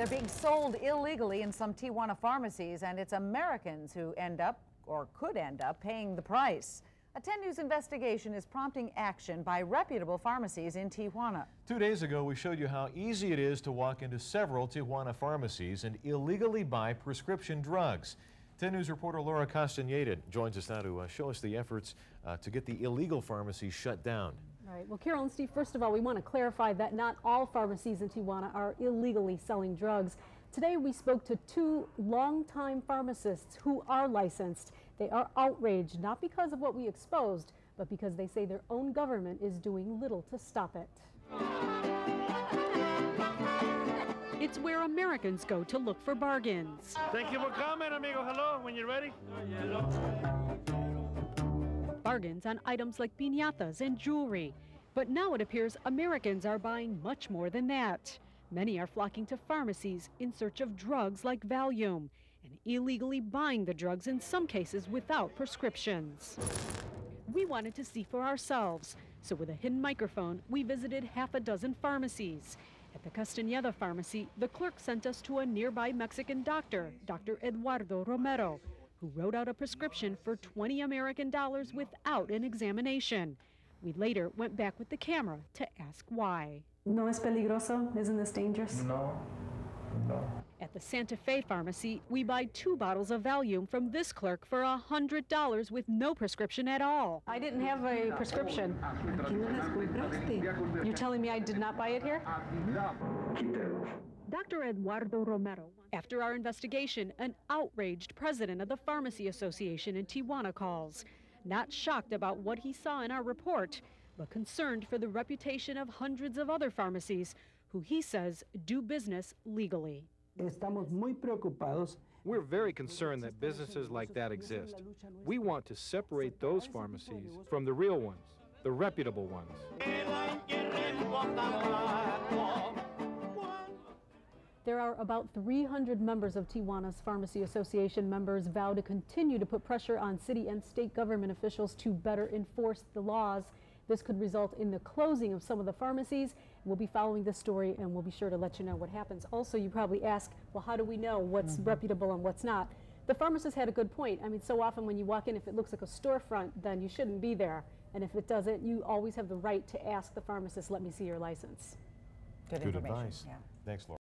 They're being sold illegally in some Tijuana pharmacies, and it's Americans who end up, or could end up, paying the price. A 10 News investigation is prompting action by reputable pharmacies in Tijuana. 2 days ago, we showed you how easy it is to walk into several Tijuana pharmacies and illegally buy prescription drugs. 10 News reporter Laura Castaneda joins us now to show us the efforts to get the illegal pharmacies shut down. Right. Well, Carol and Steve, first of all, we want to clarify that not all pharmacies in Tijuana are illegally selling drugs. Today, we spoke to two longtime pharmacists who are licensed. They are outraged, not because of what we exposed, but because they say their own government is doing little to stop it. It's where Americans go to look for bargains. Thank you for coming, amigo. Hello, when you're ready. Bargains on items like piñatas and jewelry. But now it appears Americans are buying much more than that. Many are flocking to pharmacies in search of drugs like Valium and illegally buying the drugs in some cases without prescriptions. We wanted to see for ourselves, so with a hidden microphone, we visited half a dozen pharmacies. At the Castaneda pharmacy, the clerk sent us to a nearby Mexican doctor, Dr. Eduardo Romero, who wrote out a prescription for $20 American without an examination. We later went back with the camera to ask why. No es peligroso? Isn't this dangerous? No. At the Santa Fe pharmacy, we buy 2 bottles of Valium from this clerk for $100 with no prescription at all. I didn't have a prescription. You're telling me I did not buy it here? Dr. Eduardo Romero. After our investigation, an outraged president of the Pharmacy Association in Tijuana calls. Not shocked about what he saw in our report, but concerned for the reputation of hundreds of other pharmacies who he says do business legally. We're very concerned that businesses like that exist. We want to separate those pharmacies from the real ones, the reputable ones. There are about 300 members of Tijuana's Pharmacy Association. Members vow to continue to put pressure on city and state government officials to better enforce the laws. This could result in the closing of some of the pharmacies. We'll be following this story and we'll be sure to let you know what happens. Also, you probably ask, well, how do we know what's reputable and what's not? The pharmacist had a good point. I mean, so often when you walk in, if it looks like a storefront, then you shouldn't be there. And if it doesn't, you always have the right to ask the pharmacist, let me see your license. Good information. Advice. Yeah. Thanks, Laura.